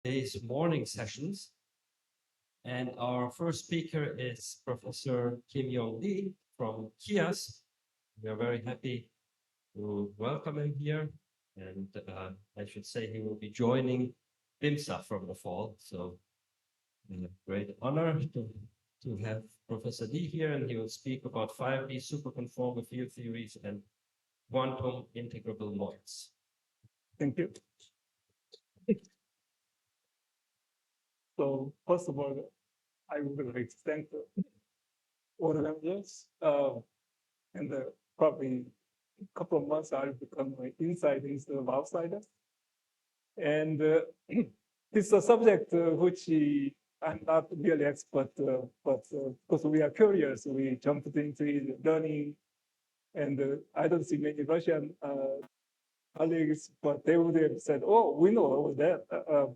today's morning sessions. And our first speaker is Professor Kimyeong Lee from KIAS. We are very happy to welcome him here. And I should say he will be joining BIMSA from the fall. So great honor to have Professor Lee here, and he will speak about 5D superconformal field theories and quantum integrable models. Thank you. So first of all, I would like to thank the organizers. And probably a couple of months I'll become an insider instead of outsider. And it's a subject which I'm not really expert, but because we are curious, we jumped into it, learning. And I don't see many Russian colleagues, but they would have said, "Oh, we know all that."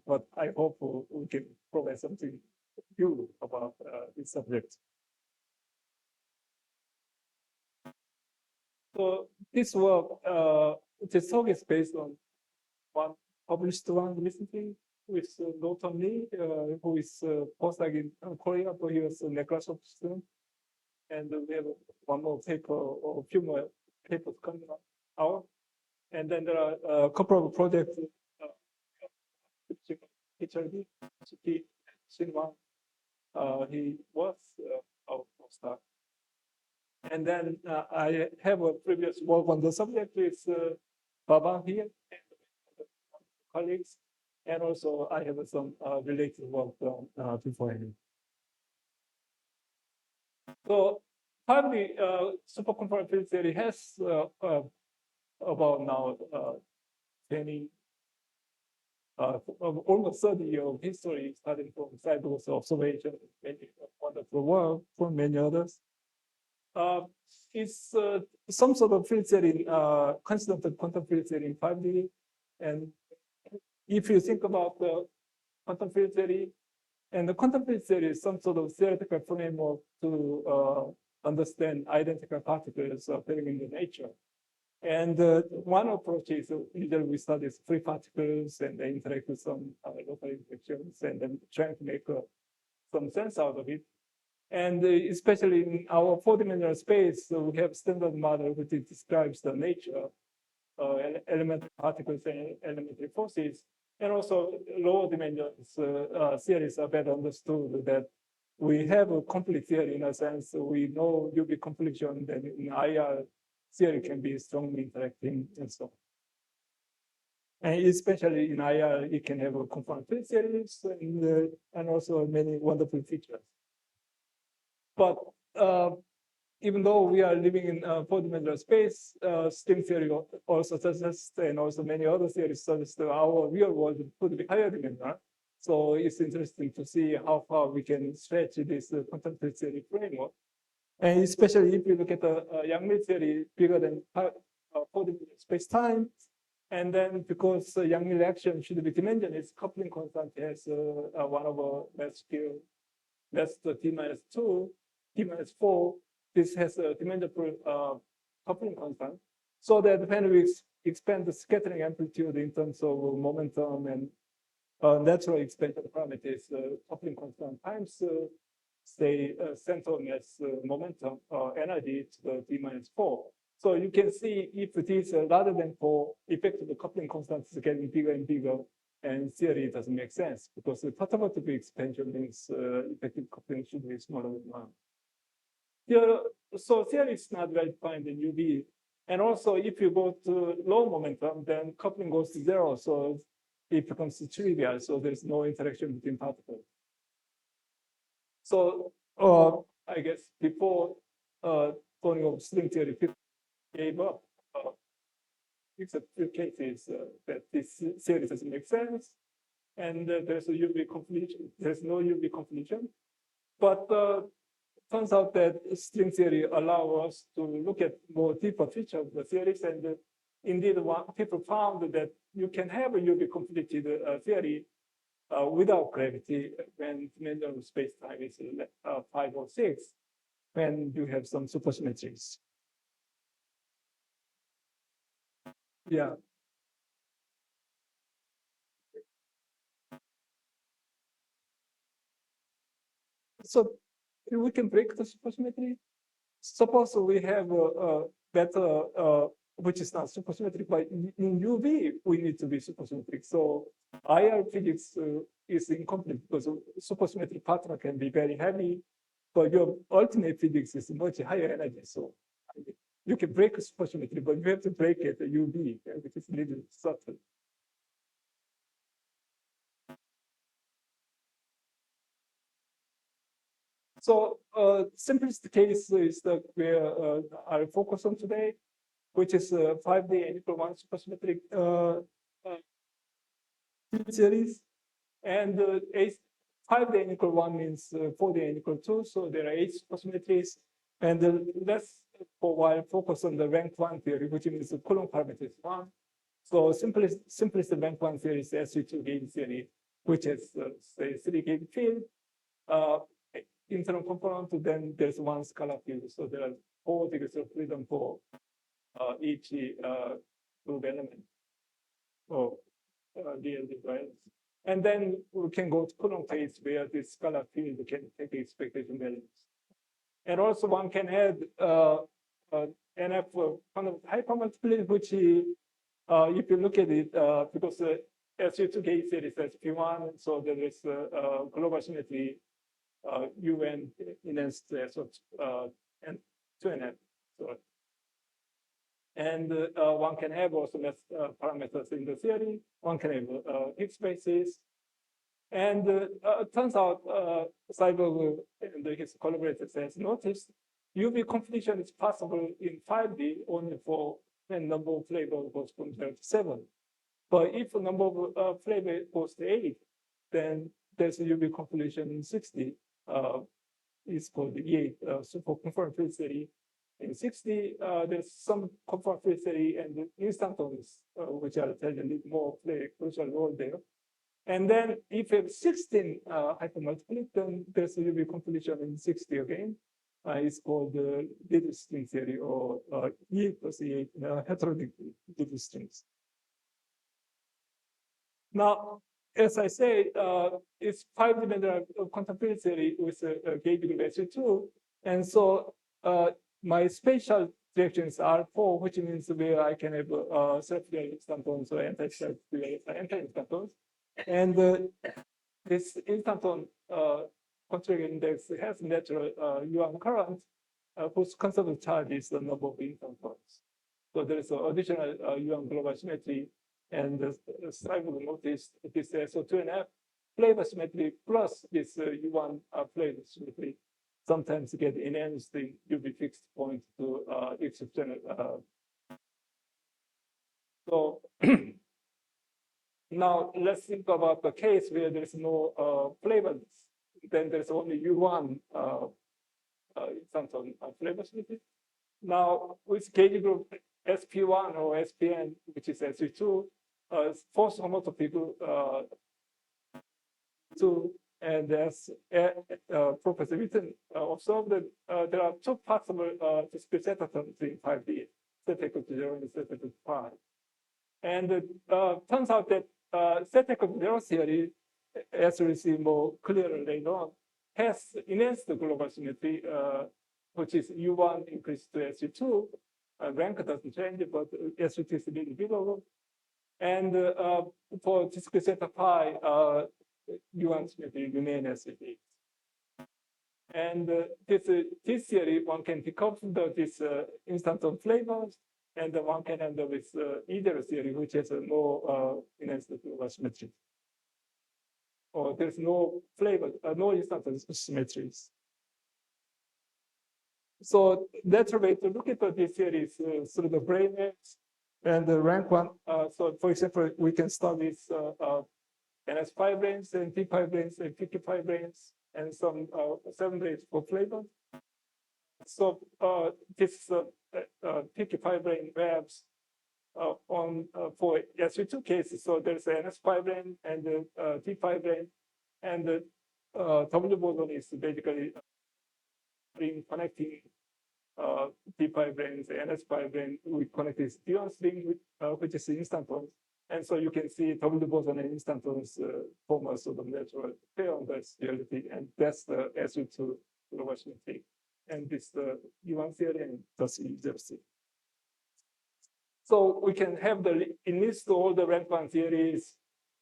But I hope we can provide something new about this subject. So this work, this talk is based on one published one recently with non-toric, who is postdoc in Korea, but he was a Microsoft student. And we have one more paper or a few more papers coming out. And then there are a couple of projects, HRD, Shinwan, he was our postdoc. And then I have a previous work on the subject with Baba here and colleagues. And also I have some related work before him. So finally, superconformal field theory has about now 20, almost 30 years of history, starting from sidewalk observation, many wonderful work from many others. It's some sort of field theory, constant quantum field theory in 5D. And if you think about the quantum field theory, and the quantum field theory is some sort of theoretical framework to understand identical particles occurring in the nature. And one approach is usually we study free particles and they interact with some local interactions and then trying to make some sense out of it. And especially in our four-dimensional space, we have standard model which describes the nature, elementary particles and elementary forces. And also lower dimensions theories are better understood that we have a complete theory in a sense. We know UV confliction, then in IR theory can be strongly interacting and so on. And especially in IR, it can have a conformal field theories and also many wonderful features. But even though we are living in four-dimensional space, string theory also suggests, and also many other theories suggest that our real world could be higher dimensional. So it's interesting to see how far we can stretch this quantum field theory framework. And especially if you look at the Yang-Mills theory, bigger than four-dimensional space-time. And then because Yang-Mills action should be dimensionless, coupling constant has 1 over mass scale, that's the T-2, T-4. This has a dimensional coupling constant. So that when we expand the scattering amplitude in terms of momentum and natural expansion parameters, coupling constant times say center mass momentum energy to the D-4. So you can see if it is rather than 4, effective coupling constant is getting bigger and bigger, and theory doesn't make sense because the perturbative expansion means effective coupling should be smaller than 1. Here, so theory is not well defined in UV. And also, if you go to low momentum, then coupling goes to 0. So it becomes trivial. So there's no interaction between particles. So I guess before turning of string theory, people gave up. Except few cases that this theory doesn't make sense, and there's a UV confliction. There's no UV confliction, but turns out that string theory allows us to look at more deeper features of the theories, and indeed, people found that you can have a UV conflicted theory without gravity when dimensional space-time is 5 or 6, when you have some supersymmetries. Yeah. So we can break the supersymmetry. Suppose we have a better, which is not supersymmetric, but in UV, we need to be supersymmetric. So IR physics is incomplete because supersymmetric partner can be very heavy, but your ultimate physics is much higher energy. So you can break supersymmetry, but you have to break it at UV, which is a little subtle. So simplest case is that where I'll focus on today, which is 5D n equal 1 supersymmetric field series. And 5D n equal 1 means 4D n equal 2. So there are 8 supersymmetries. And let's for a while focus on the rank 1 theory, which means the Coulomb parameter is 1. So simplest rank 1 theory is SU2 gauge theory, which has say 3 gauge field. Internal component, then there's one scalar field. So there are 4 degrees of freedom for each group element or real difference. And then we can go to Coulomb case where this scalar field can take expectation values. And also one can add NF kind of hypermultiplicity, which if you look at it, because SU2 gauge series is P1, so there is global symmetry UN enhanced and 2NF. And one can have also parameters in the theory. One can have Higgs spaces. And it turns out Seibel and his collaborators has noticed UV completion is possible in 5D only for when number of flavor goes from 0 to 7. But if the number of flavor goes to 8, then there's a UV completion in 60. Is called the E8 superconformal field theory. In 60, there's some conformal field theory and instantons, which I'll tell you a little more, play a crucial role there. And then if you have 16 hypermultiplicity, then there's a UV completion in 60 again. It's called the little string theory or E8 plus E8 heterodic little strings. Now, as I say, it's 5-dimensional quantum field theory with a gauge group SU2. And so my spatial directions are 4, which means where I can have self-real instantons or anti-self-real anti-instantons. And this instanton control index has natural yuan current whose conservative charge is the number of instantons. So there is an additional yuan global symmetry. And Seibel noticed this SO2NF flavor symmetry plus this U1 flavor symmetry sometimes get enhanced the UV fixed point to exceptional. So now let's think about the case where there's no flavors. Then there's only U1 example flavor symmetry. Now with gauge group SP1 or SPN, which is SU2, force homotopy and as Professor Witten observed that there are 2 possible discrete zeta terms in 5D, zeta equal to 0 and zeta equal to pi. And it turns out that zeta equal to 0 theory, as we see more clearly later on, has enhanced the global symmetry, which is U1 increased to SU2. Rank doesn't change, but SU2 is a little below. And for discrete zeta pi, U1 symmetry remain as it is. And this theory, one can decouple this instanton flavors, and one can end up with either theory, which has a more enhanced global symmetry. Or there's no flavor, no instanton symmetries. So that's a way to look at this theory is through the brain waves. And the rank 1, so for example, we can start with NS5 brains and P5 brains and P5 brains and some 7 brains for flavor. So this P5 brain webs on for SU2 cases. So there's an NS5 brain and the P5 brain, and the W boson is basically connecting P5 brains, NS5 brain, we connect this D1 string, which is instanton. And so you can see W boson and instantaneous form a sort of natural pair on this reality, and that's the SU2 Washington thing. And this the U1 theory and thus U0C. So we can have the enlist all the rank 1 theories,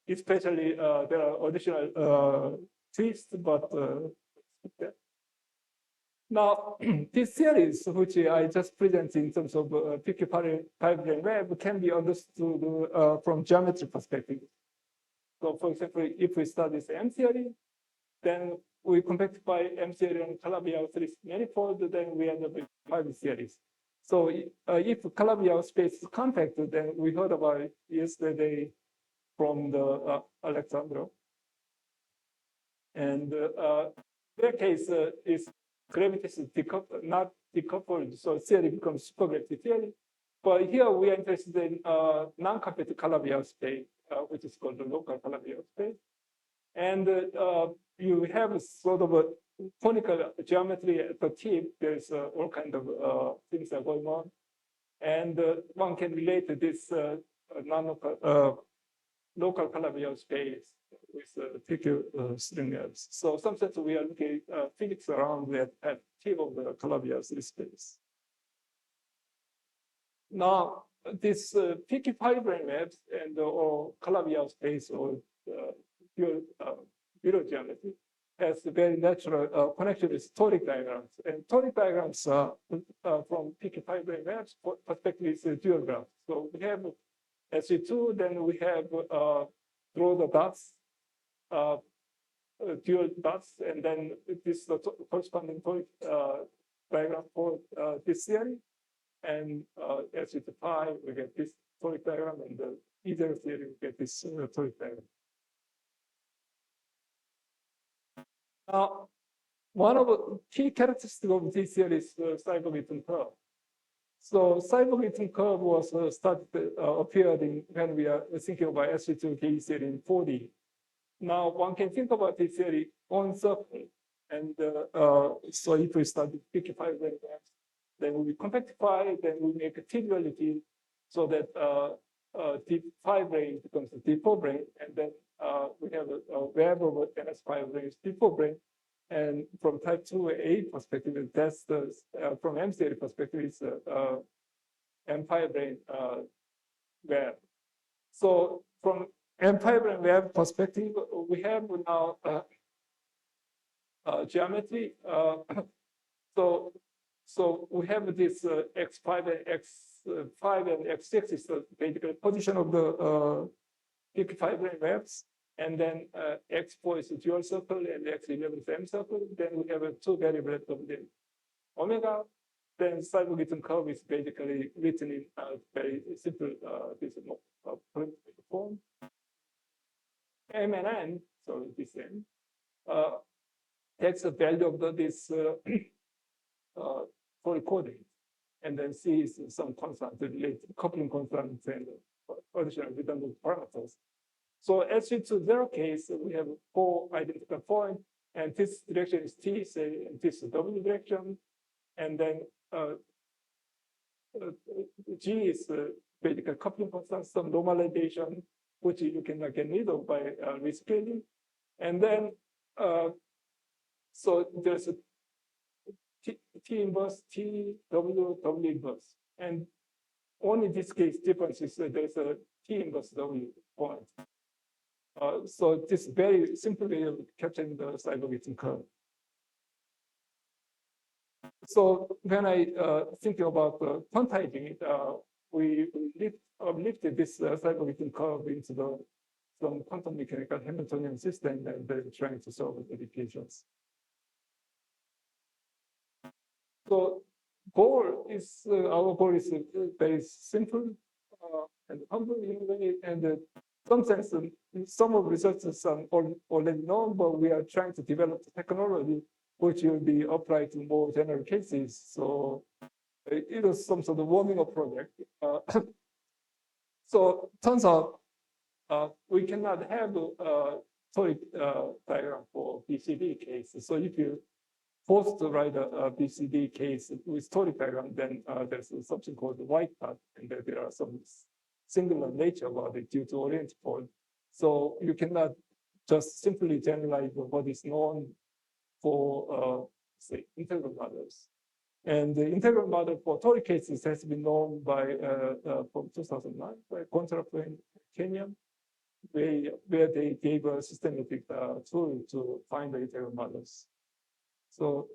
especially there are additional twists, but now these theories, which I just presented in terms of PQ five-grain web, can be understood from geometry perspective. So for example, if we start this M theory, then we compactify M theory and Calabi-Yau manifold, then we end up with 5 theories. So if Calabi-Yau space is compact, then we heard about it yesterday from the Alexandro. And their case is gravity is not decoupled, so theory becomes supergravity theory. But here we are interested in non-compact Calabi-Yau space, which is called the local Calabi-Yau space. And you have sort of a conical geometry at the tip. There's all kinds of things are going on. And one can relate to this local Calabi-Yau space with PQ string webs. So sometimes we are looking at physics around that at tip of the Calabi-Yau space. Now, this PQ five-grain webs and or Calabi-Yau space or pure geometry has a very natural connection with toric diagrams. And toric diagrams from PQ five-grain webs perspective is a dual graph. So we have SU2, then we have draw the dots, dual dots, and then this is the corresponding toric diagram for this theory. And SU2 we get this toric diagram, and the either theory we get this toric diagram. Now, one of the key characteristics of this theory is the Seiberg-Eaton curve. So Seiberg-Eaton curve was appeared when we are thinking about SU2 theory in 4D. Now one can think about this theory on circle, and so if we start with PQ five-grain webs, then we compactify, then we make a T-duality so that deep five-grain becomes a deep four-grain, and then we have a web over NS five-grain deep four-grain. And from type 2A perspective, that's the from M theory perspective, it's M five-grain web. So from M five-grain web perspective, we have now geometry. So we have this X5 and X5 and X6 is the basically position of the PQ five-grain webs. And then X4 is a dual circle and X11 is M circle. Then we have a 2 variables of the omega. Then Seiberg-Eaton curve is basically written in very simple this form. M and N, so this N, takes the value of this for coordinate. And then C is some constant related coupling constants and additional redundant parameters. So SU2 zero case, we have 4 identical points, and this direction is T, say, and this is W direction. And then G is basically coupling constant, some normalization, which you can get rid of by rescaling. And then, so there's a T inverse, T, W, W inverse. And only in this case difference is that there's a T inverse W point. So this very simple way of capturing the Seiberg-Eaton curve. So when I think about quantizing it, we lifted this Seiberg-Eaton curve into some quantum mechanical Hamiltonian system and then trying to solve the equations. So our goal is very simple and humble in a way, and some sense, some of the results are already known, but we are trying to develop the technology which will be applied to more general cases. So it was some sort of warming up project. So turns out we cannot have a toric diagram for BCD case. So if you force to write a BCD case with toric diagram, then there's something called the white part, and there are some singular nature about it due to oriented fold. So you cannot just simply generalize what is known for, say, integral models. And the integral model for toric cases has been known by from 2009 by Gonzalez and Kimyeong, where they gave a systematic tool to find the integral models. So,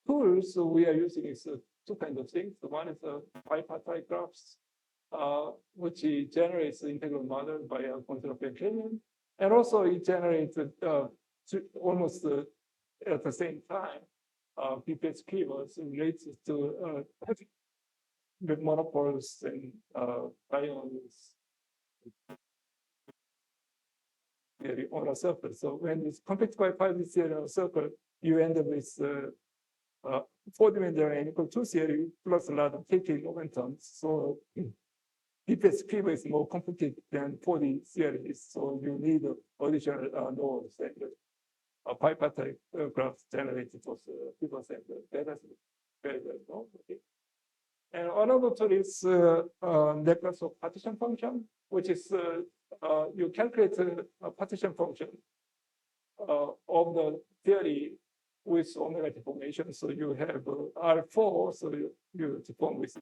tools we are using is two kinds of things. One is bipartite graphs, which generates the integral model by Gonzalez and Kimyeong, and also it generates almost at the same time PPS keywords related to the monopoles and ions on a circle. So when it's compact by pi theory on a circle, you end up with four-dimensional n equal 2 theory plus a lot of KK momentums. So PPS keyword is more complicated than 4D theories. So you need additional nodes and bipartite graphs generated for people center. That is very well known. Okay. And another tool is necklace of partition function, which is you calculate a partition function of the theory with omega deformation. So you have R4, so you deform with.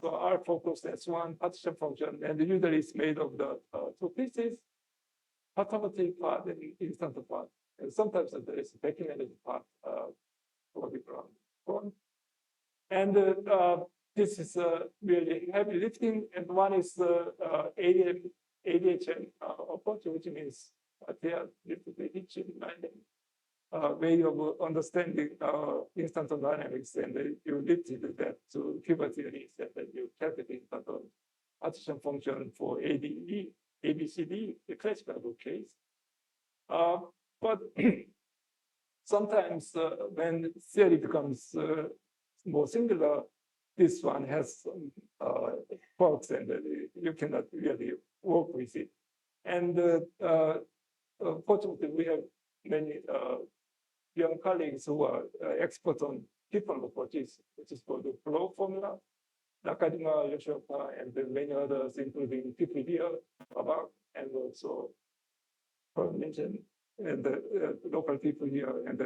So R4 plus S1 partition function, and usually it's made of the two pieces, perturbative part and instant part. And sometimes there is back-ended part for the ground. And this is really heavy lifting. And one is ADHM approach, which means they are literally each way of understanding instanton dynamics, and you lifted that to Hilbert theories, and then you calculate the partition function for ADE, ABCD, the classical case. But sometimes when theory becomes more singular, this one has some quirks, and you cannot really work with it. And fortunately, we have many young colleagues who are experts on different approaches, which is called the flow formula. Nakajima, Yoshioka, and many others, including people here about, and also mentioned, and the local people here, and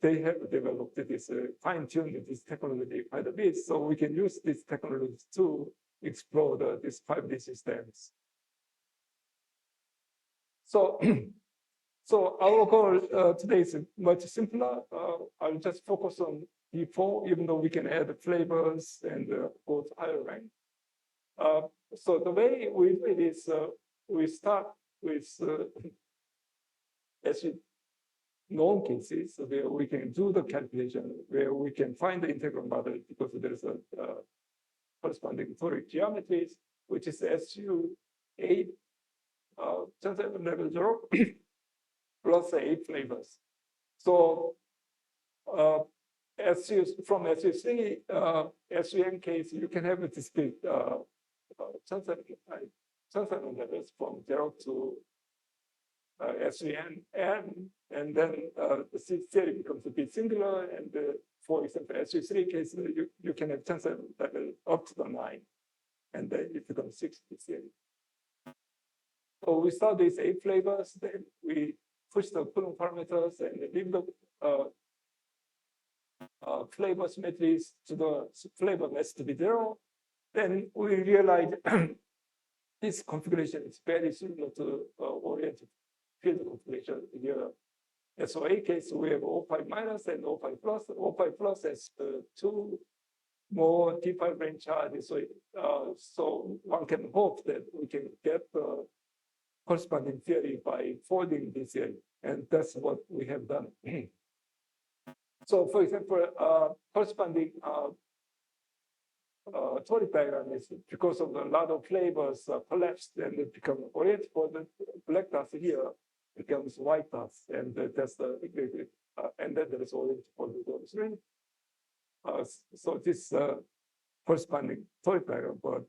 they have developed this fine-tuned this technology quite a bit, so we can use this technology to explore these 5D systems. So, so our goal today is much simpler. I'll just focus on D4, even though we can add flavors and go to higher rank. So the way we do it is we start with actually known cases where we can do the calculation, where we can find the integral model because there is a corresponding toric geometries, which is SU8 transaction level 0 plus 8 flavors. So from SU3, SUN case, you can have a discrete transaction levels from 0 to SUN, and then the theory becomes a bit singular, and for example, SU3 case, you can have transaction level up to the 9, and then it becomes 6 theory. So we start these 8 flavors, then we push the Coulomb parameters and leave the flavor symmetries to the flavor mass to be 0. Then we realize this configuration is very similar to oriented field configuration. Here, SOA case, we have O5 minus and O5 plus. O5 plus has 2 more D5 range charges. So one can hope that we can get the corresponding theory by folding this theory, and that's what we have done. So, for example, corresponding toric diagram is because of a lot of flavors collapsed and it becomes oriented for the black dots here becomes white dots, and that's the and then there is oriented for the string. So this corresponding toric diagram, but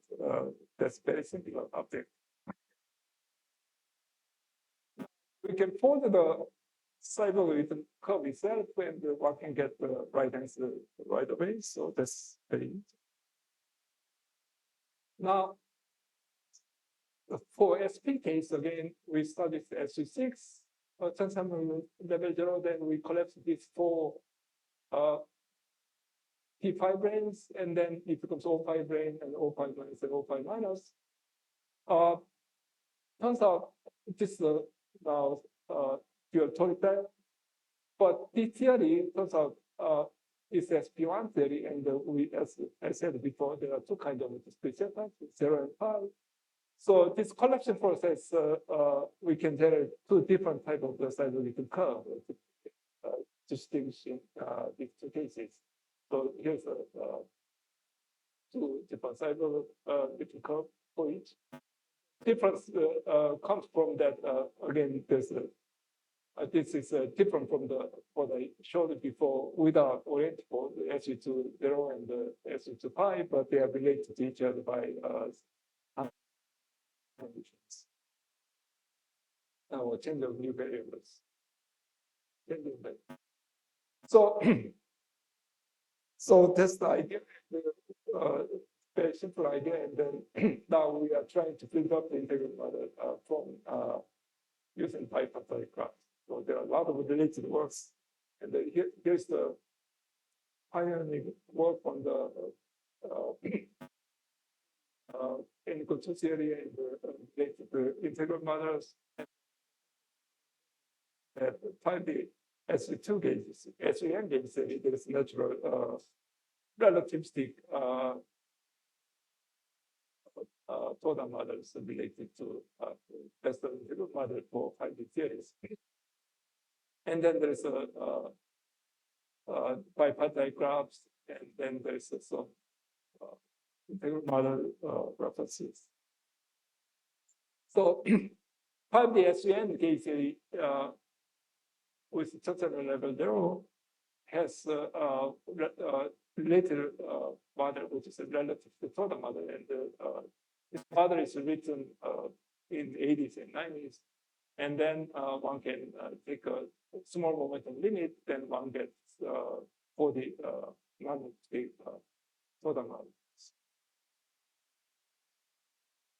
that's very simple object. We can fold the cycle with the curve itself, and one can get the right answer right away. So that's very easy. Now, for SP case, again, we started SU6, transformer level 0, then we collapse these four P5 branes, and then it becomes O5 brane and O5 minus and O5 minus. Turns out this is now pure toric diode, but this theory turns out is SP1 theory, and we, as I said before, there are two kinds of discrete setups, 0 and pi. So this collection process, we can generate two different types of the cyclical curve distinguishing these two cases. So here's two different cyclical curve for each. Difference comes from that, again, this is different from what I showed before without orientable, the SU20 and the SU2 pi, but they are related to each other by conditions. Or change of new variables. So, so that's the idea, very simple idea, and then now we are trying to build up the integral model from using bipartite graphs. So there are a lot of related works, and here's the pioneering work on the N-equal-2 theory and the integral models. That find the SU2 gauges, SUN gauges, there is natural relativistic total models related to that's the integral model for finding theories. And then there's bipartite graphs, and then there's some integral model references. So 5D SUN gauge with transcendental level 0 has related model, which is a relative to total model, and this model is written in the 80s and 90s, and then one can take a small momentum limit, then one gets for the non-state total model.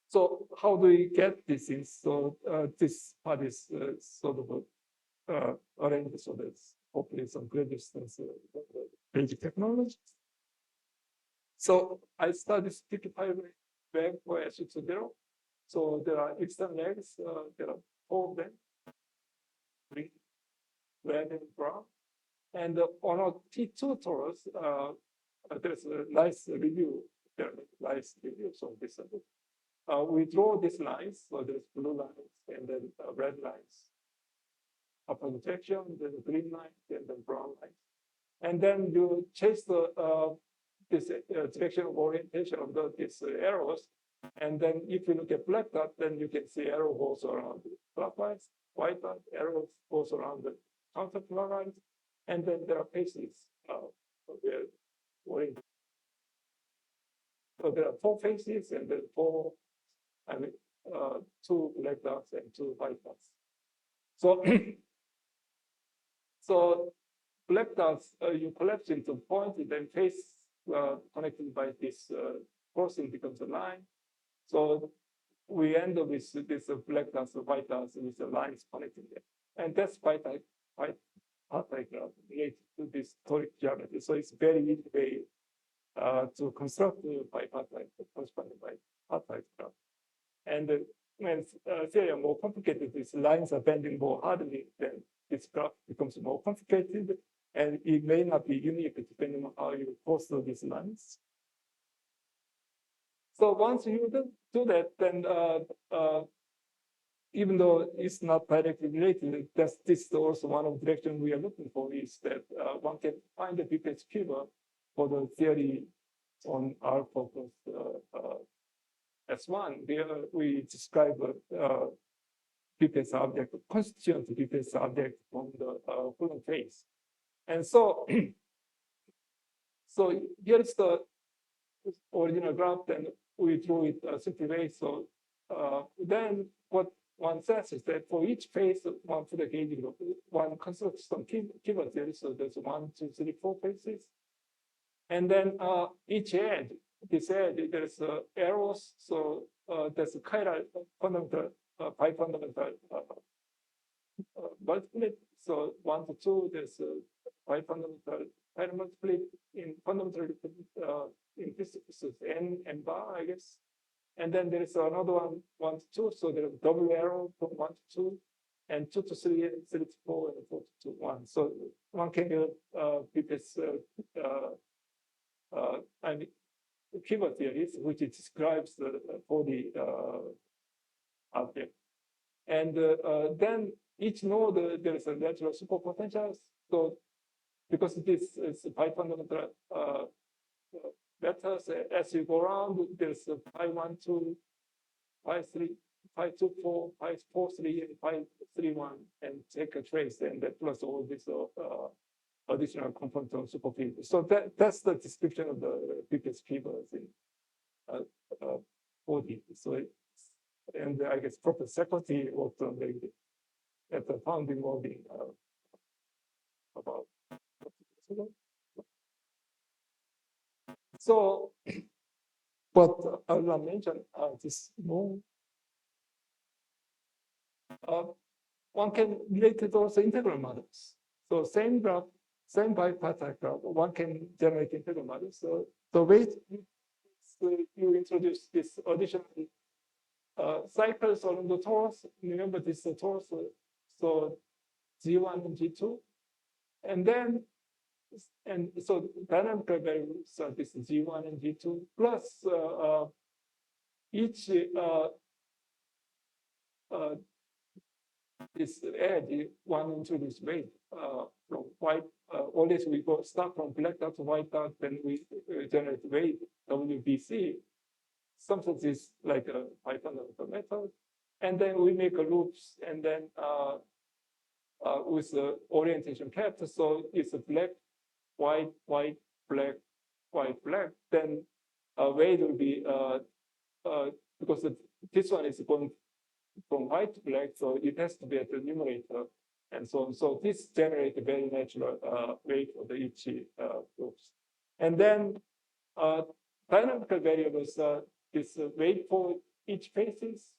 So how do we get this in? So this part is sort of arranged so that hopefully some great distance basic technology. So I started sticky pipe bag for SU20. So there are external legs, there are 4 of them, green, red, and brown. And on our T2 torus, there's a nice review. So this we draw these lines. So there's blue lines and then red lines. Upper projection, then green line, and then brown line. And then you chase the this direction of orientation of these arrows. And then if you look at black dot, then you can see arrow goes around clockwise, white dot, arrow goes around the counterclockwise. And then there are faces oriented. So there are 4 faces and then 4, 2 black dots and 2 white dots. So, so black dots you collapse into points, and then face connected by this crossing becomes a line. So we end up with this black dots, white dots, with the lines connecting them, and that's bipartite graph related to this toric geometry. So it's very easy way to construct the bipartite corresponding bipartite graph. And when theory are more complicated, these lines are bending more hardly, then this graph becomes more complicated, and it may not be unique depending on how you foster these lines. So once you do that, then even though it's not directly related, this is also one of the directions we are looking for, is that one can find a BPS cube for the theory on our focus S1. There we describe BPS object, constituent BPS object from the Coulomb phase. And so, so here's the original graph, and we drew it simply way. So then what one says is that for each phase, one for the gauge group, one constructs some keyword theory. So there's 1, 2, 3, 4 phases. And then each edge, this edge, there's arrows. So there's a chiral fundamental, bifundamental multiplet. So 1 to 2, there's a bifundamental chiral multiplet in fundamental implicitly n and bar, I guess. And then there is another one, 1 to 2. So there's double arrow from 1 to 2, and 2 to 3, and 3 to 4, and 4 to 2, 1. So one can get this I mean, keyword theories, which it describes for the object. And then each node, there is a natural superpotential. So because this is bifundamental vectors, as you go around, there's pi 1, 2, pi 3, pi 2, 4, pi 4, 3, and pi 3, 1, and take a trace, and that plus all this additional component of superfield. So that's the description of the previous keywords in 40. So and I guess Professor Secoty worked on at the founding modeling about 40 years ago. So, but I mentioned this more. One can relate it also integral models. So same graph, same bipartite graph, one can generate integral models. So the way you introduce this additional cycles along the torus, remember this torus, so G1 and G2, and then so dynamical variables are this G1 and G2 plus each this edge one into this weight from white. Always we go start from black dot to white dot, then we generate weight WBC. Sometimes it's like a Python method, and then we make a loops, and then with the orientation kept. So it's a black, white, white, black, white, black. Then weight will be because this one is going from white to black, so it has to be at the numerator, and so on. So this generates a very natural weight for the each groups. And then dynamical variables is weight for each phases,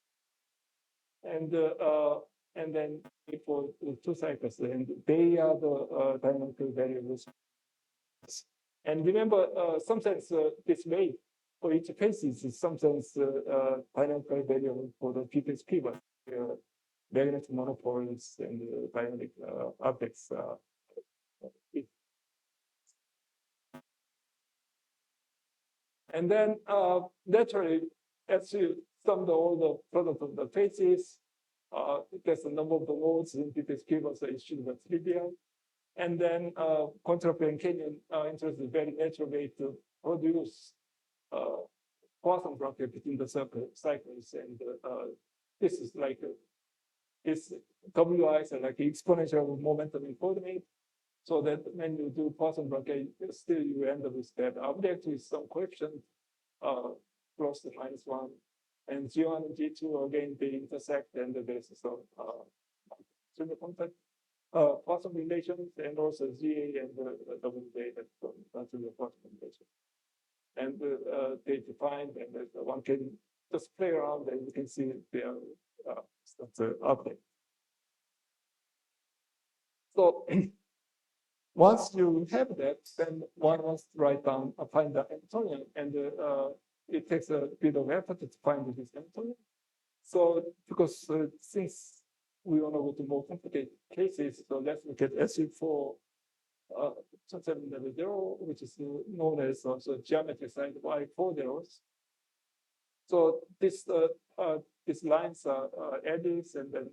and then wait for the 2 cycles, and they are the dynamical variables. And remember, sometimes this weight for each phases is sometimes dynamical variable for the previous keyword, magnetic monopoles and dynamic objects. And then naturally, as you sum all the product of the phases, there's a number of the nodes in previous keywords, so it should be trivial. And then contraplane Canyon introduces a very natural way to produce Poisson bracket between the cycles, and this is like this WIs are like exponential momentum in coordinate, so that when you do Poisson bracket, still you end up with that object with some coefficient plus or minus 1, and G1 and G2 again they intersect, and there's some trivial contact Poisson relations, and also GA and WA that's trivial Poisson relation. And they define, and one can just play around, and you can see their update. So once you have that, then one wants to write down, find the Hamiltonian, and it takes a bit of effort to find this Hamiltonian. So because since we want to go to more complicated cases, so let's look at SU4 770, which is known as also geometry side Y4 zeros. So this these lines are eddies, and then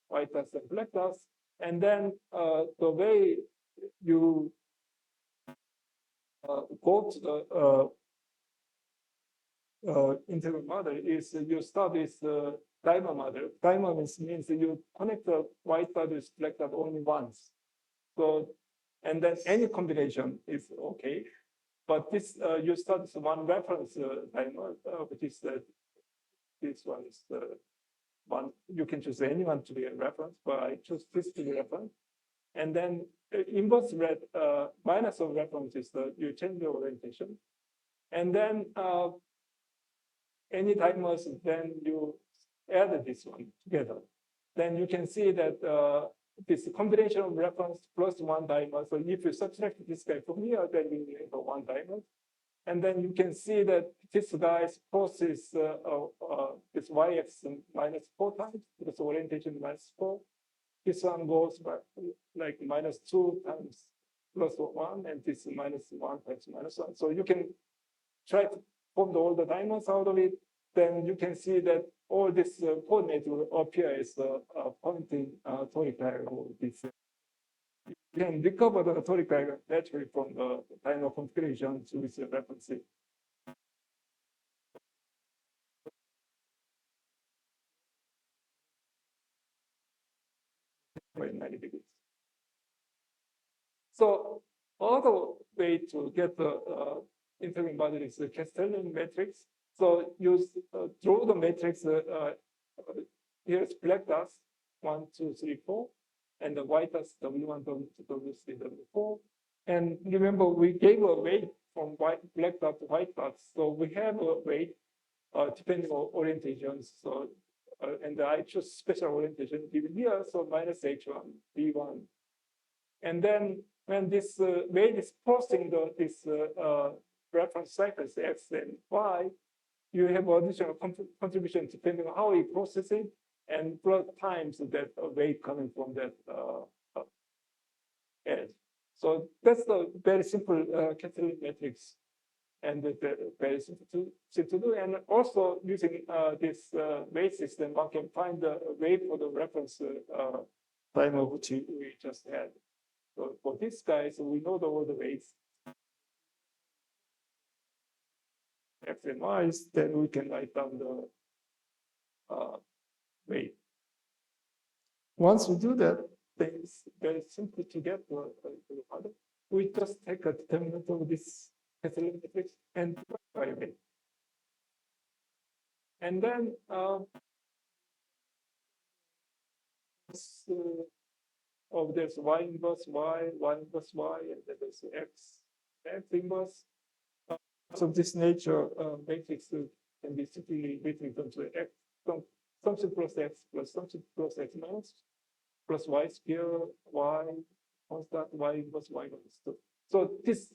white dust and black dust. And then the way you go to the integral model is you start with diamond model. Diamond means you connect the white dot with black dot only once. So, and then any combination is okay. But this you start with one reference diamond, which is this one is one. You can choose anyone to be a reference, but I choose this to be reference. And then inverse minus of reference is you change the orientation. And then any timers, then you add this one together. Then you can see that this combination of reference plus one timer. So if you subtract this guy from here, then you have a one timer. And then you can see that this guy's crosses this y-axis minus 4 times, because orientation minus 4. This one goes by like minus 2 times plus 1, and this minus 1 times minus 1. So you can try to form all the diamonds out of it. Then you can see that all this coordinate will appear as a pointing toric diagram. You can recover the toric diagram naturally from the dynamo configuration with the reference. By 90 degrees. So other way to get the integrating boundary is the Castellan matrix. So you draw the matrix. Here's black dots 1, 2, 3, 4, and the white dots W1, W2, W3, W4. And remember, we gave a weight from black dot to white dots. So we have a weight depending on orientations. So and I choose special orientation given here. So minus H1, B1, and then when this weight is crossing this reference cycles X and Y, you have additional contribution depending on how you process it, and plus times that weight coming from that edge. So that's the very simple catalytic matrix, and very simple to do. And also using this weight system, one can find the weight for the reference timer which we just had. So for this guy, so we know all the weights. X and Y's, then we can write down the weight. Once we do that, then it's very simple to get the model. We just take a determinant of this catalytic matrix and divide by weight. And then there's y inverse y, y inverse y, and then there's x inverse. So this nature matrix can be simply written into x, something plus x plus something plus x minus plus y square y constant y inverse y minus 2. So this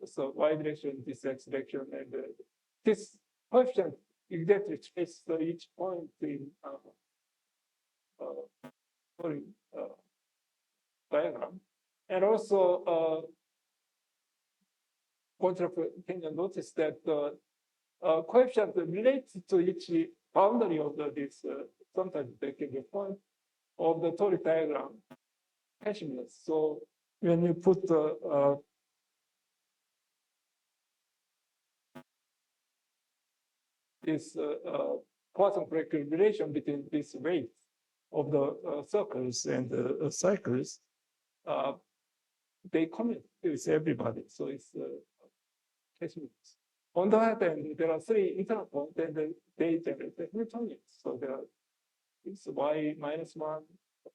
so y direction, this x direction, and this coefficient exactly traces each point in diagram. And also can you notice that the coefficient related to each boundary of this sometimes they can be a point of the toric diagram Hashimills. So when you put the this Poisson-Braket relation between these weights of the circles and the cycles, they commute with everybody. So it's Hashimills. On the other hand, there are 3 internal points, and they generate the Hamiltonians. So there is y minus 1,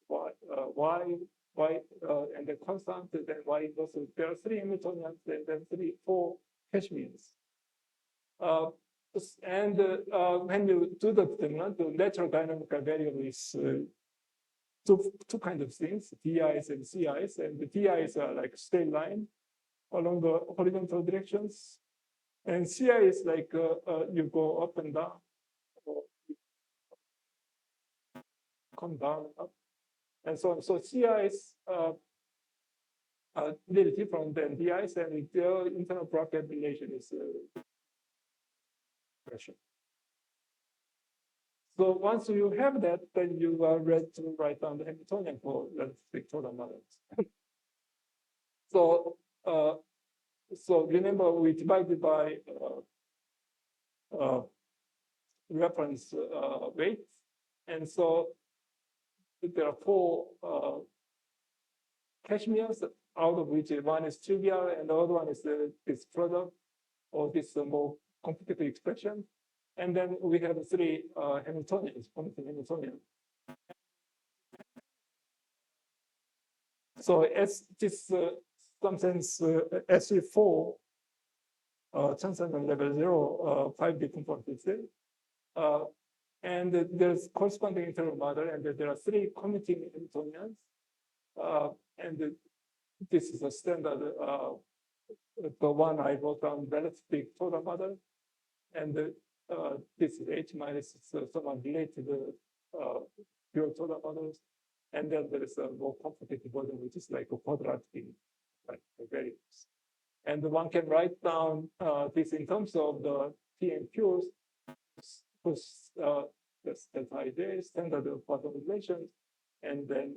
y, and the constant, then y inverse. There are 3 Hamiltonians, and then 4 Hashimills. And when you do the determinant, the natural dynamical variable is two kinds of things, DIs and CIs. And the DIs are like straight line along the horizontal directions. And CI is like you go up and down, or come down and up, and so on. So CI is a little different than DIs, and their internal bracket relation is pressure. So once you have that, then you are ready to write down the Hamiltonian for the total models. So remember, we divided by reference weights, and so there are 4 Cashmeres, out of which one is trivial, and the other one is this product, or this more complicated expression. And then we have three Hamiltonians, Hamiltonian. So as this some sense SE4 transcendent level 0 5D conformal field theory. And there's corresponding integral model, and there are three commuting Hamiltonians. And this is a standard, the one I wrote down, relatively total model. And this is H minus somewhat related pure total models. And then there is a more complicated model, which is like a quadratic, like variables. And one can write down this in terms of the P and Qs, whose that's idea, standard quantum relations, and then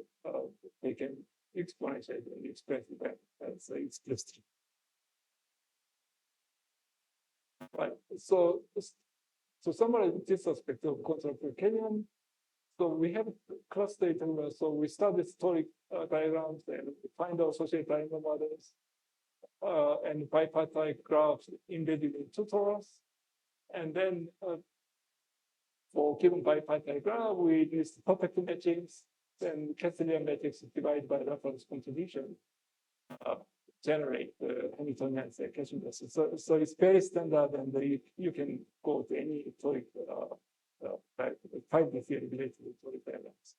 they can exponentiate and express that as explicitly. Right. So summarize this aspect of conformal Kimyeong. So we have cluster integral. So we start with toric diagrams and find the associated diagonal models and bipartite graphs embedded in two torus. And then for given bipartite graph, we use perfect matchings, then Castellian matrix divided by reference contribution, generate the Hamiltonian Cassius. So it's very standard, and you can go to any toric 5D theory related to toric diagrams.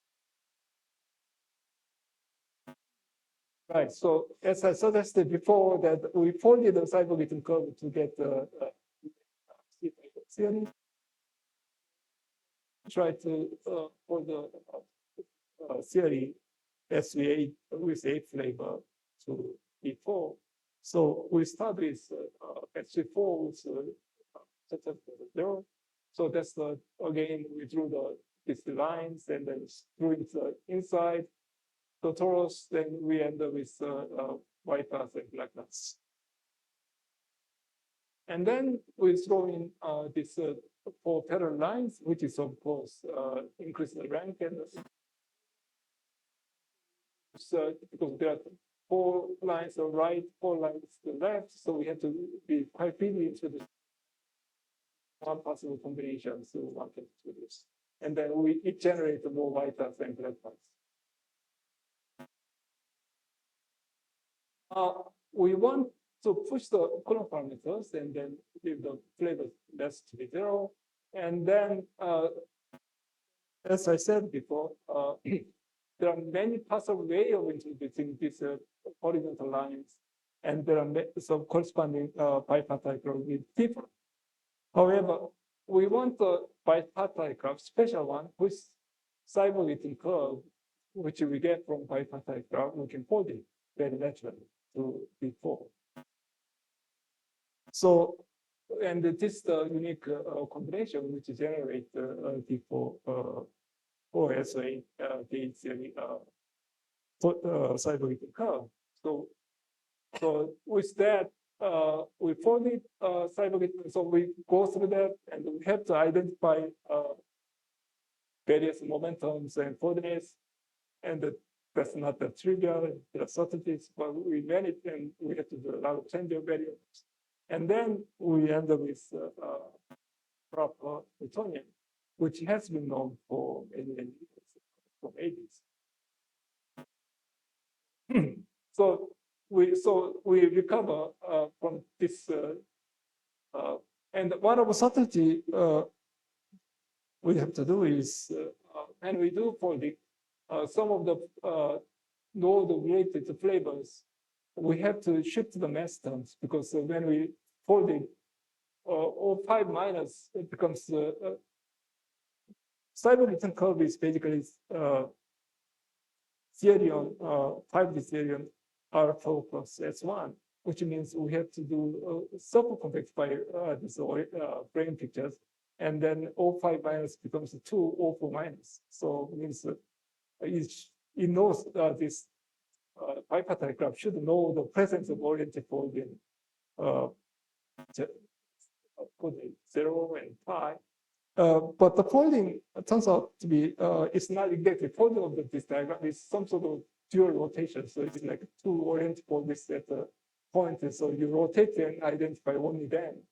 Right. So as I suggested before, that we folded the cyber-Witten curve to get the theory. Try to for the theory SVA with A flavor to E4. So we start with SV4 with zero. So that's the again we drew these lines and then screw it inside the torus. Then we end up with white path and black paths. And then we throw in this 4 parallel lines, which is of course increase the rank, and so because there are 4 lines on right, 4 lines to the left, so we have to be quite busy into the one possible combination, so one can do this, and then it generates more white paths and black paths. We want to push the column parameters and then leave the flavor less to be 0. And then, as I said before, there are many possible ways of introducing these horizontal lines, and there are some corresponding bipartite graph with different. However, we want the bipartite graph, special one, with cyber-Witten curve, which we get from bipartite graph. We can fold it very naturally to B4. So, and this is the unique combination which generates D4 or SA the theory cyber-Witten curve. So with that, we fold it cyber-Witten. So we go through that, and we have to identify various momentums and coordinates, and that's not that trivial. There are subtleties, but we manage, and we have to do a lot of change of variables. And then we end up with proper Hamiltonian, which has been known for many years, from 80s. So we recover from this, and one of the subtlety we have to do is, and we do folding, some of the node-related flavors, we have to shift the mass terms, because when we fold it, O5 minus, it becomes cyber-Witten curve is basically theory on 5D theory on R4 plus S1, which means we have to do superconvex by this brain pictures, and then O5 minus becomes 2 O4 minus. So it means it knows this bipartite graph should know the presence of oriented folding for the 0 and pi. But the folding turns out to be, it's not exactly folding of this diagram, it's some sort of dual rotation. So it's like 2 oriented foldings at the point. And so you rotate and identify only then.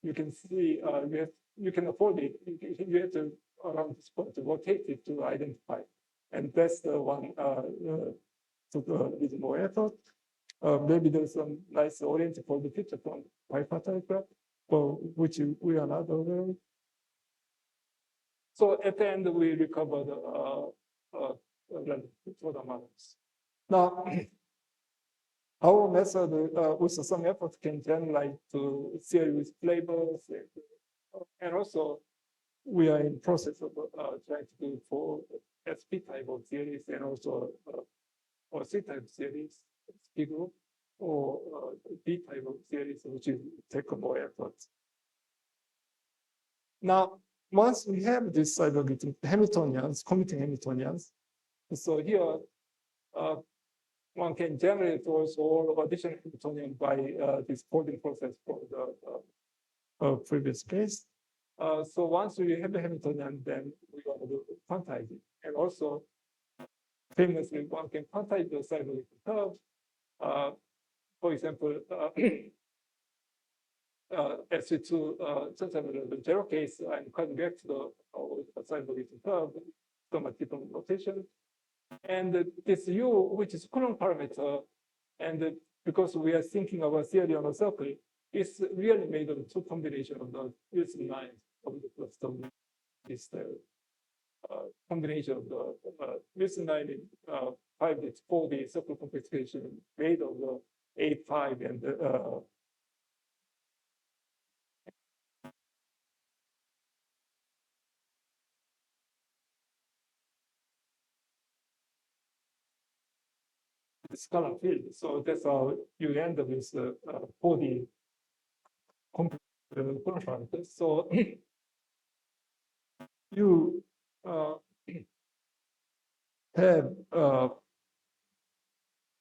You can see we have you can afford it. You have to around this point to rotate it to identify, and that's the one with more effort. Maybe there's some nice oriented for the future from bipartite graph, for which we are not aware of. So at the end, we recovered total models. Now, our method with some effort can generalize to theory with flavors, and also we are in process of trying to do for SP type of theories and also or C type theories, SP group, or B type of theories, which is take more effort. Now, once we have this cybergate Hamiltonians, commuting Hamiltonians, so here one can generate also all additional Hamiltonian by this folding process for the previous case. So once we have the Hamiltonian, then we want to quantize it. And also, famously, one can quantize the cybergate curve. For example, SU2 the zero case, I'm coming back to the cybergate curve, some different notation. And this U, which is Coulomb parameter, and because we are thinking about theory on a circle, it's really made of two combinations of the Wilson lines of the cluster. It's the combination of the Wilson line in 5D, 4D circle computation made of the 8, 5, and scalar field. So that's how you end up with 4D parameters. So you have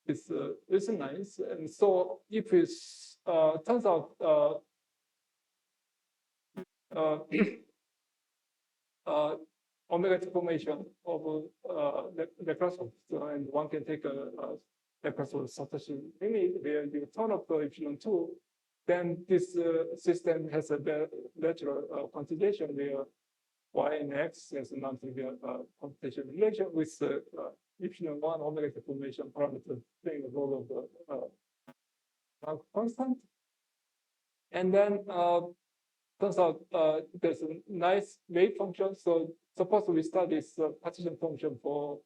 this Wilson lines, and so if it turns out omega formation of the class of, and one can take the class of Satoshi limit where you turn up the epsilon 2, then this system has a natural quantization where y and x has a non-trivial computation relation with epsilon 1 omega formation parameter playing the role of the constant. And then turns out there's a nice wave function. So suppose we start this partition function for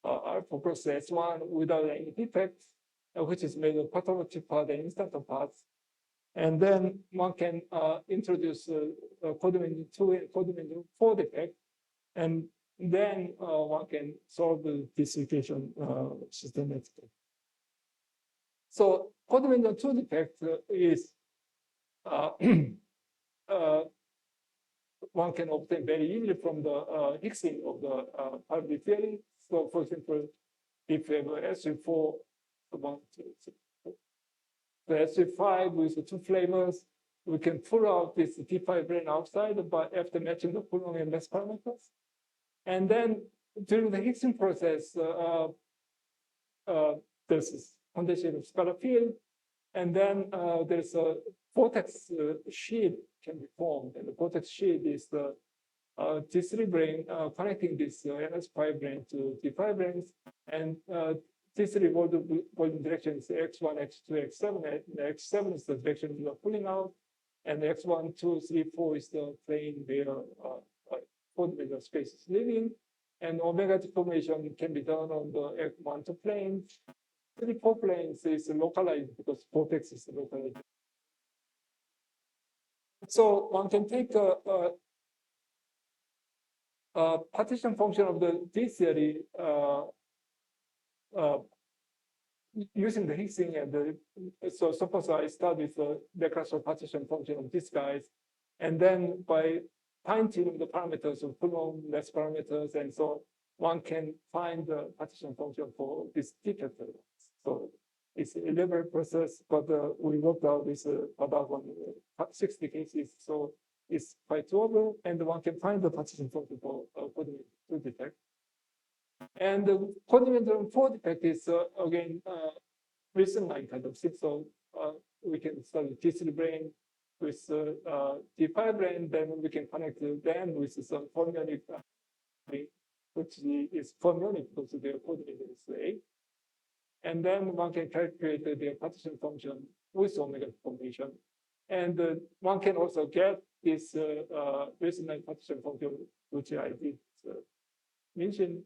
alpha plus S1 without any defects, which is made of perturbative part and instanton parts. And then one can introduce codimension 2 and codimension 4 defect. And then one can solve this equation systematically. So codimension 2 defect is one can obtain very easily from the Hicksing of the Calabi theory. So for example, if we have SU4, the SU5 with the two flavors, we can pull out this T5 brane outside but after matching the Coulomb and mass parameters. And then during the Hicksing process, there's this condition of scalar field, and then there's a vortex sheet can be formed, and the vortex sheet is the T3 brane connecting this NS5 brane to T5 branes, and T3 volume direction is X1, X2, X7, and X7 is the direction you are pulling out, and X1, 2, 3, 4 is the plane where 4-dimensional space is living, and omega deformation can be done on the X1 to planes. 3, 4 planes is localized because vortex is localized. So one can take a partition function of the D theory using the Hicksing, and so suppose I start with the classical partition function of these guys, and then by fine-tuning the parameters of Coulomb, mass parameters, and so one can find the partition function for this defect. So it's an elaborate process, but we worked out this about 60 cases, so it's quite doable, and one can find the partition function for codimension 2 defect. And the codimension 4 defect is again Wilson line kind of thing. So we can study T3 brane with D5 brane, then we can connect them with some fermionic, which is fermionic because their coordinate is A. And then one can calculate their partition function with omega formation. And one can also get this resonant partition function, which I did mention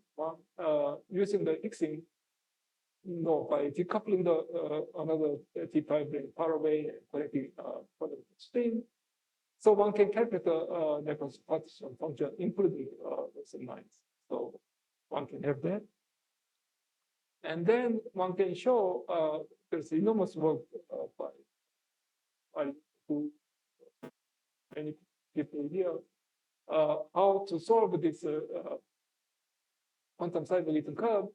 using the Higgsing, by decoupling the another D5 brane far away and connecting for the stream. So one can calculate the network partition function, including some lines. So one can have that. And then one can show there's enormous work by many people here how to solve this quantum cyclism curve.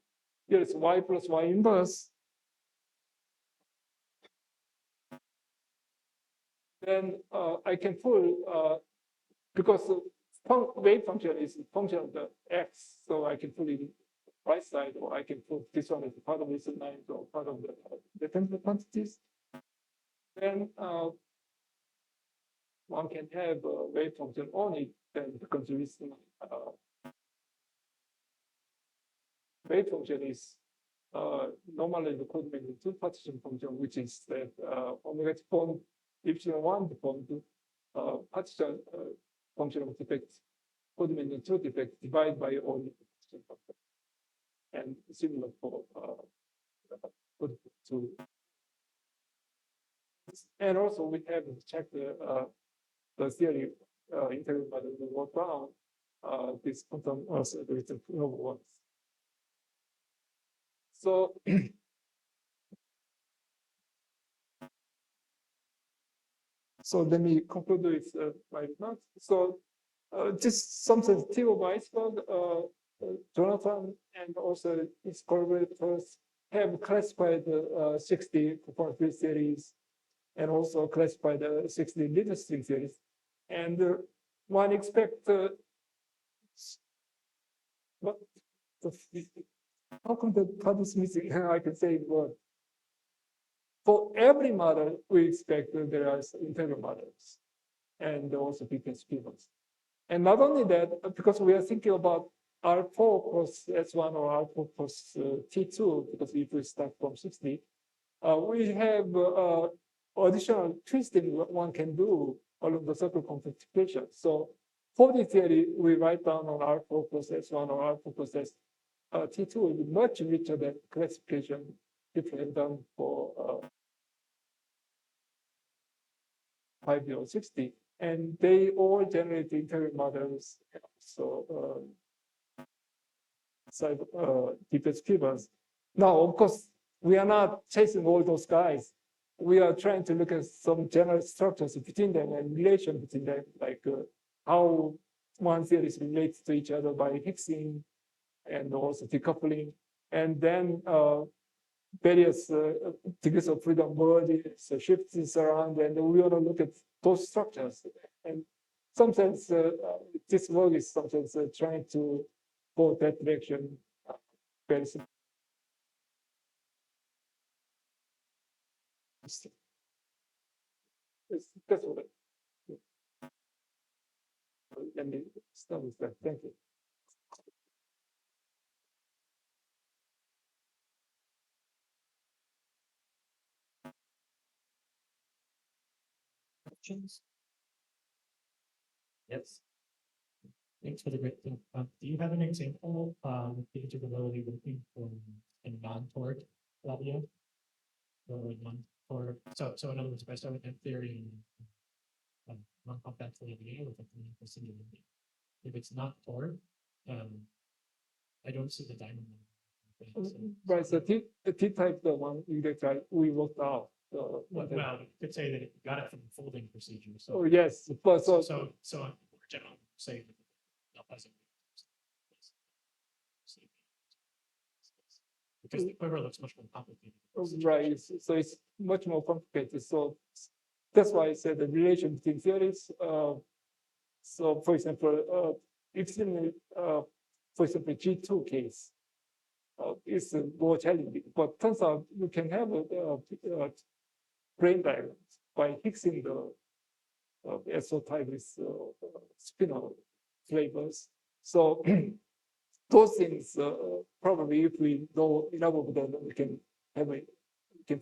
Here is y plus y inverse. Then I can pull, because the wave function is a function of the x, so I can pull it right side, or I can put this one as part of this line or part of the temporal quantities. Then one can have a wave function on it, then the conservation wave function is normally the codimension 2 partition function, which is that omega form epsilon 1 formed partition function of defect, codimension 2 defect divided by only partition function. And similar for to. And also we have checked the theory integral by the work down this quantum also written ones. So so let me conclude with my remarks. So just some sensitivity of iceberg, Jonathan and also his collaborators have classified the 60 conformal field theories and also classified the 60 little string theories. And one expects what how come the part is missing? I can say it word. For every model, we expect that there are integral models and also frequency fields. And not only that, because we are thinking about R4 plus S1 or R4 plus T2, because if we start from 60, we have additional twisting one can do along the circle complexification. So for the theory, we write down on R4 plus S1 or R4 plus T2 will be much richer than classification if we have done for 5060. And they all generate integral models. So defect fibers. Now, of course, we are not chasing all those guys. We are trying to look at some general structures between them and relation between them, like how one series relates to each other by Higgsing and also decoupling. And then various degrees of freedom merges, shifts around, and we want to look at those structures. And some sense, this work is sometimes trying to go that direction very soon. That's what let me start with that. Thank you. Questions? Yes. Thanks for the great thing. Do you have an example with the integrability working from a non-toric Calabi-Yau? Or non-toric. So in other words, if I start with that theory and non-compact Calabi-Yau with a singularity, if it's not toric, I don't see the diamond. Right, so the T-type, the one that we worked out. Well, you could say that it got it from the folding procedure. So, oh, yes, but so in general, say that because the quiver looks much more complicated. right, so it's much more complicated. So that's why I said the relation between theories. So for example, extremely, for example, G2 case is more challenging, but turns out you can have a brain diagrams by fixing the SO type with spinel flavors. So those things probably if we know enough of them, we can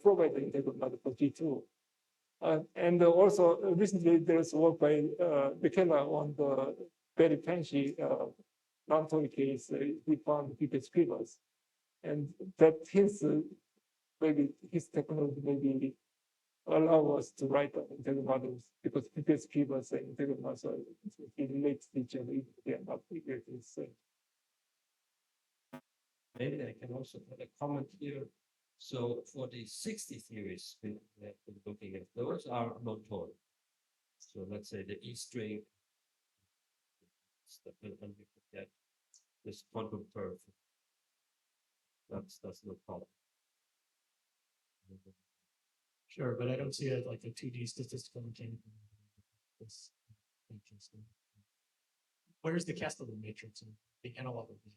provide the integral model for G2. And also recently there's work by Michela on the very fancy non-toric case. He found PPS squivers, and that hints maybe his technology maybe allow us to write integral models because PPS squivers and integral models relate to each other. They are not exactly the same. Maybe I can also put a comment here. So for the 60 theories we have been looking at, those are non-toric. So let's say the E string, and we could get this quantum curve. That's no problem. Sure, but I don't see it like a 2D statistical mechanical. This interesting. Where's the Castellan matrix and the analog of it?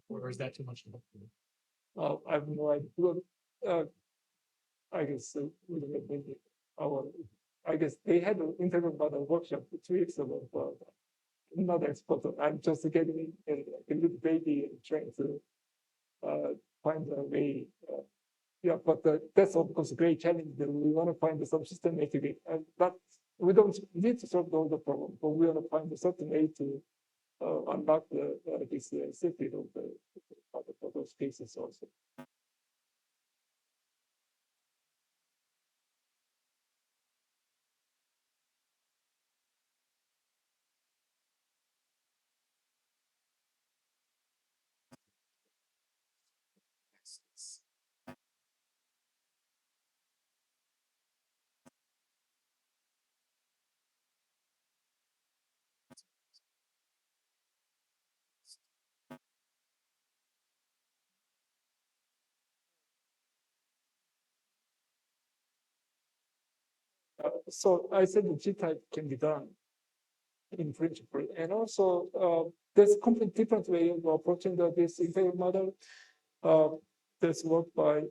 Or is that too much to look for? I have no idea. I guess maybe our, I guess they had an integral model workshop 2 weeks ago, but I'm not expert. I'm just getting in like a little baby and trying to find a way. Yeah, but that's of course a great challenge. That we want to find some systematic, and that we don't need to solve all the problem, but we want to find a certain way to unlock this safety of for those cases also. So I said the G-type can be done in principle, and also there's a completely different way of approaching this integral model. There's work by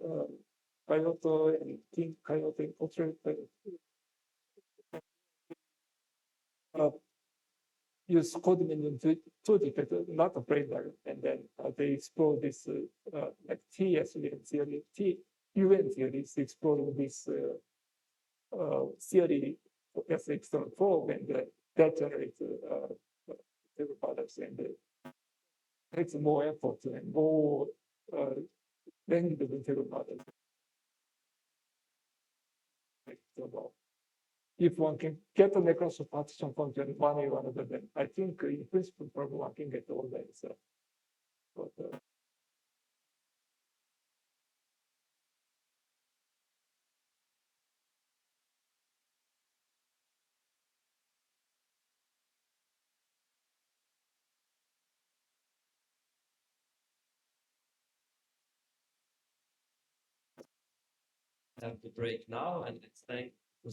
Otto and King, Coyote, and Portrait. Use codimension to defect, not a brainwave, and then they explore this like TSUN theory, TUN theories, exploring this theory as external probe, and that generates integral products, and takes more effort and more language of integral models. If one can get the necklace of partition function one way or another, then I think in principle probably one can get all that. So, but, Have to break now, and let's thank the